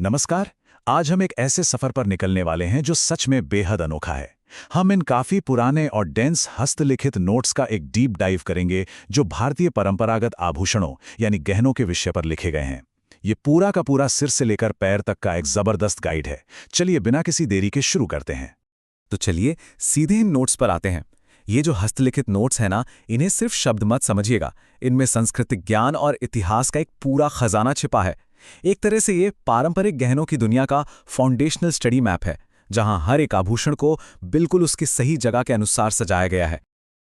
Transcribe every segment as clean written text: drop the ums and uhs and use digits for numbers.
नमस्कार। आज हम एक ऐसे सफर पर निकलने वाले हैं जो सच में बेहद अनोखा है। हम इन काफी पुराने और डेंस हस्तलिखित नोट्स का एक डीप डाइव करेंगे जो भारतीय परंपरागत आभूषणों यानी गहनों के विषय पर लिखे गए हैं। ये पूरा का पूरा सिर से लेकर पैर तक का एक जबरदस्त गाइड है। चलिए बिना किसी देरी के शुरू करते हैं। तो चलिए सीधे इन नोट्स पर आते हैं। ये जो हस्तलिखित नोट्स हैं ना, इन्हें सिर्फ शब्द मत समझिएगा। इनमें सांस्कृतिक ज्ञान और इतिहास का एक पूरा खजाना छिपा है। एक तरह से ये पारंपरिक गहनों की दुनिया का फाउंडेशनल स्टडी मैप है, जहां हर एक आभूषण को बिल्कुल उसकी सही जगह के अनुसार सजाया गया है।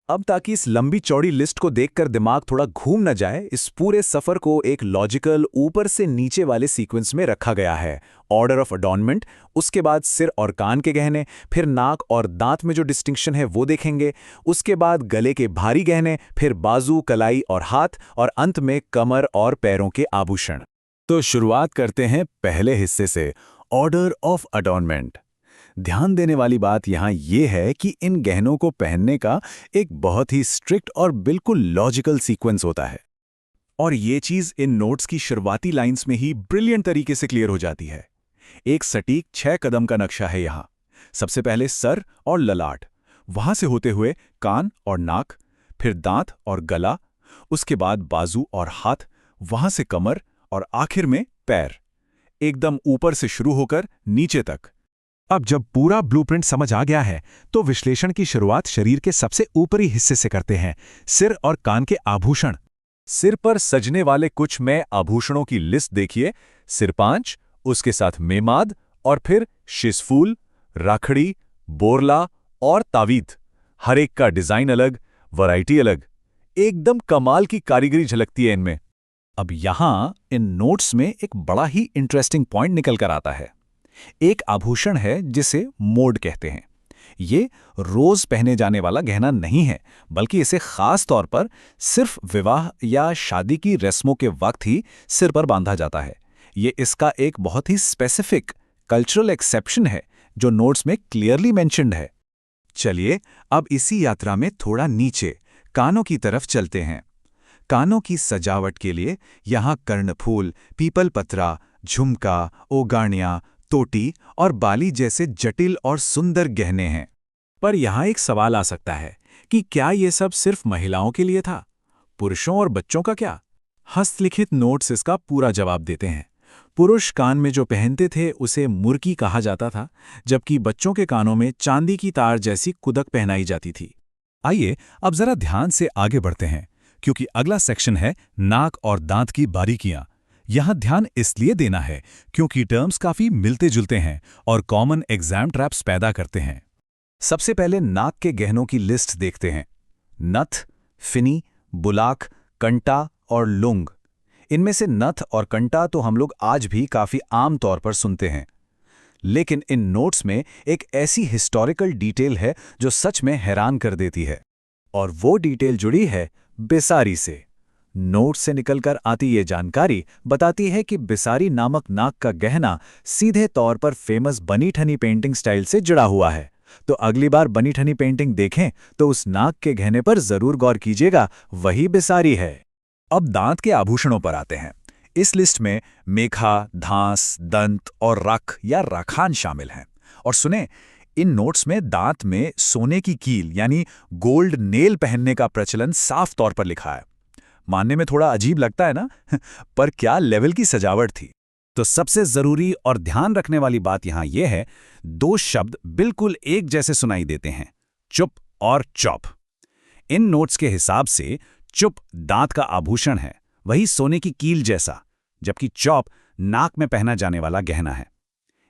अब ताकि इस लंबी चौड़ी लिस्ट को देखकर दिमाग थोड़ा घूम न जाए, इस पूरे सफर को एक लॉजिकल ऊपर से नीचे वाले सीक्वेंस में रखा गया है। ऑर्डर ऑफ अडॉर्नमेंट, उसके बाद सिर और कान के गहने, फिर नाक और दांत में जो डिस्टिंक्शन है वो देखेंगे, उसके बाद गले के भारी गहने, फिर बाजू, कलाई और हाथ, और अंत में कमर और पैरों के आभूषण। तो शुरुआत करते हैं पहले हिस्से से, ऑर्डर ऑफ अडॉर्नमेंट। ध्यान देने वाली बात यहाँ ये है कि इन गहनों को पहनने का एक बहुत ही स्ट्रिक्ट और बिल्कुल लॉजिकल सीक्वेंस होता है। और ये चीज़ इन नोट्स की शुरुआती लाइंस में ही ब्रिलियंट तरीके से क्लियर हो जाती है। एक सटीक 6 कदम का नक्शा है यहाँ। सबसे पहले सर और ललाट, वहां से होते हुए कान और नाक, फिर दांत और गला, उसके बाद बाजू और हाथ, वहां से कमर, और आखिर में पैर, एकदम ऊपर से शुरू होकर नीचे तक। अब जब पूरा ब्लूप्रिंट समझ आ गया है तो विश्लेषण की शुरुआत शरीर के सबसे ऊपरी हिस्से से करते हैं, सिर और कान के आभूषण। सिर पर सजने वाले कुछ में आभूषणों की लिस्ट देखिए। सिरपांच, उसके साथ मेमाद, और फिर शिसफूल, राखड़ी, बोरला और तावीत। हर एक का डिजाइन अलग, वैरायटी अलग, एकदम कमाल की कारीगरी झलकती है इनमें। अब यहां इन नोट्स में एक बड़ा ही इंटरेस्टिंग पॉइंट निकल कर आता है। एक आभूषण है जिसे मोड कहते हैं। ये रोज पहने जाने वाला गहना नहीं है, बल्कि इसे खास तौर पर सिर्फ विवाह या शादी की रस्मों के वक्त ही सिर पर बांधा जाता है। ये इसका एक बहुत ही स्पेसिफिक कल्चरल एक्सेप्शन है जो नोट्स में क्लियरली मेंशन्ड है। चलिए अब इसी यात्रा में थोड़ा नीचे कानों की तरफ चलते हैं। कानों की सजावट के लिए यहाँ कर्णफूल, पीपल पत्रा, झुमका, ओगाणियाँ, तोटी और बाली जैसे जटिल और सुंदर गहने हैं। पर यहाँ एक सवाल आ सकता है कि क्या ये सब सिर्फ महिलाओं के लिए था? पुरुषों और बच्चों का क्या? हस्तलिखित नोट्स इसका पूरा जवाब देते हैं। पुरुष कान में जो पहनते थे उसे मुर्की कहा जाता था, जबकि बच्चों के कानों में चांदी की तार जैसी कुदक पहनाई जाती थी। आइए अब जरा ध्यान से आगे बढ़ते हैं, क्योंकि अगला सेक्शन है नाक और दांत की बारीकियां। यहां ध्यान इसलिए देना है क्योंकि टर्म्स काफी मिलते जुलते हैं और कॉमन एग्जाम ट्रैप्स पैदा करते हैं। सबसे पहले नाक के गहनों की लिस्ट देखते हैं। नथ, फिनी, बुलाक, कंटा और लुंग। इनमें से नथ और कंटा तो हम लोग आज भी काफी आम तौर पर सुनते हैं, लेकिन इन नोट्स में एक ऐसी हिस्टोरिकल डिटेल है जो सच में हैरान कर देती है। और वो डिटेल जुड़ी है बिसारी से। नोट से निकलकर आती ये जानकारी बताती है कि बिसारी नामक नाक का गहना सीधे तौर पर फेमस बनी ठनी पेंटिंग स्टाइल से जुड़ा हुआ है। तो अगली बार बनी ठनी पेंटिंग देखें तो उस नाक के गहने पर जरूर गौर कीजिएगा, वही बिसारी है। अब दांत के आभूषणों पर आते हैं। इस लिस्ट में मेखा, धांस, दंत और रख या रखान शामिल हैं। और सुने, इन नोट्स में दांत में सोने की कील यानी गोल्ड नेल पहनने का प्रचलन साफ तौर पर लिखा है। मानने में थोड़ा अजीब लगता है ना, पर क्या लेवल की सजावट थी। तो सबसे जरूरी और ध्यान रखने वाली बात यहां यह है, 2 शब्द बिल्कुल एक जैसे सुनाई देते हैं, चुप और चौप। इन नोट्स के हिसाब से चुप दांत का आभूषण है, वही सोने की कील जैसा, जबकि चौप नाक में पहना जाने वाला गहना है।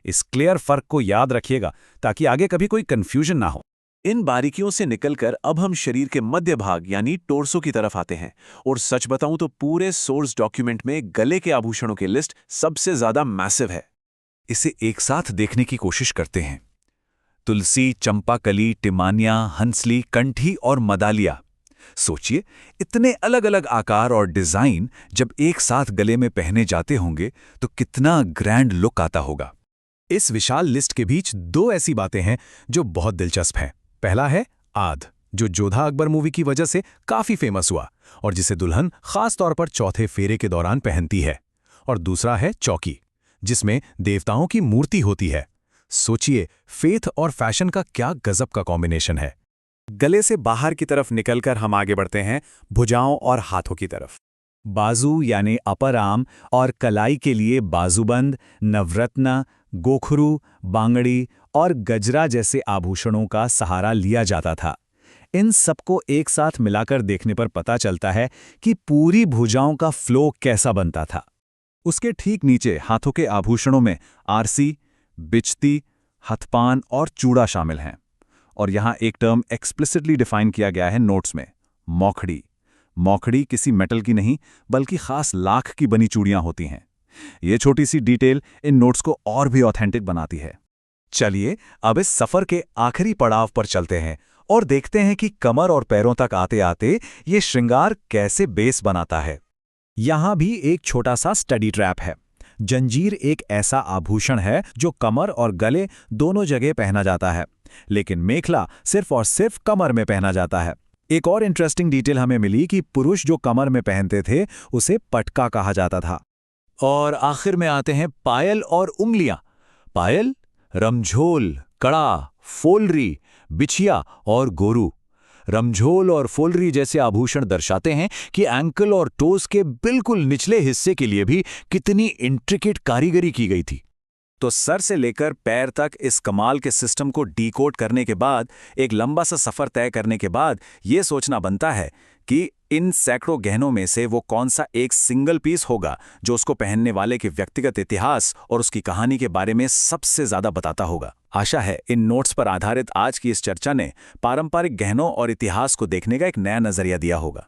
इस क्लियर फर्क को याद रखिएगा ताकि आगे कभी कोई कंफ्यूजन ना हो। इन बारीकियों से निकलकर अब हम शरीर के मध्य भाग यानी टोर्सो की तरफ आते हैं। और सच बताऊं तो पूरे सोर्स डॉक्यूमेंट में गले के आभूषणों की लिस्ट सबसे ज्यादा मैसिव है। इसे एक साथ देखने की कोशिश करते हैं। तुलसी, चंपाकली, टिमानिया, हंसली, कंठी और मदालिया। सोचिए, इतने अलग अलग आकार और डिजाइन जब एक साथ गले में पहने जाते होंगे तो कितना ग्रैंड लुक आता होगा। इस विशाल लिस्ट के बीच 2 ऐसी बातें हैं जो बहुत दिलचस्प हैं। पहला है आद, जो जोधा अकबर मूवी की वजह से काफी फेमस हुआ और जिसे दुल्हन खास तौर पर चौथे फेरे के दौरान पहनती है। और दूसरा है चौकी, जिसमें देवताओं की मूर्ति होती है। सोचिए, फेथ और फैशन का क्या गजब का कॉम्बिनेशन है। गले से बाहर की तरफ निकलकर हम आगे बढ़ते हैं भुजाओं और हाथों की तरफ। बाजू यानी अपर आर्म और कलाई के लिए बाजूबंद, नवरत्न, गोखरू, बांगड़ी और गजरा जैसे आभूषणों का सहारा लिया जाता था। इन सबको एक साथ मिलाकर देखने पर पता चलता है कि पूरी भुजाओं का फ्लो कैसा बनता था। उसके ठीक नीचे हाथों के आभूषणों में आरसी, बिचती, हथपान और चूड़ा शामिल हैं। और यहाँ एक टर्म एक्सप्लिसिटली डिफाइन किया गया है नोट्स में, मौखड़ी। मौखड़ी किसी मेटल की नहीं बल्कि खास लाख की बनी चूड़ियां होती हैं। ये छोटी सी डिटेल इन नोट्स को और भी ऑथेंटिक बनाती है। चलिए अब इस सफर के आखिरी पड़ाव पर चलते हैं और देखते हैं कि कमर और पैरों तक आते आते ये श्रृंगार कैसे बेस बनाता है। यहाँ भी एक छोटा सा स्टडी ट्रैप है। जंजीर एक ऐसा आभूषण है जो कमर और गले दोनों जगह पहना जाता है, लेकिन मेखला सिर्फ और सिर्फ कमर में पहना जाता है। एक और इंटरेस्टिंग डिटेल हमें मिली कि पुरुष जो कमर में पहनते थे उसे पटका कहा जाता था। और आखिर में आते हैं पायल और उंगलियां। पायल, रमझोल, कड़ा, फोलरी, बिछिया और गोरू। रमझोल और फोलरी जैसे आभूषण दर्शाते हैं कि एंकल और टोस के बिल्कुल निचले हिस्से के लिए भी कितनी इंट्रिकेट कारीगरी की गई थी। तो सर से लेकर पैर तक इस कमाल के सिस्टम को डीकोड करने के बाद, एक लंबा सा सफर तय करने के बाद ये सोचना बनता है कि इन सैकड़ों गहनों में से वो कौन सा एक सिंगल पीस होगा जो उसको पहनने वाले के व्यक्तिगत इतिहास और उसकी कहानी के बारे में सबसे ज्यादा बताता होगा। आशा है इन नोट्स पर आधारित आज की इस चर्चा ने पारंपरिक गहनों और इतिहास को देखने का एक नया नजरिया दिया होगा।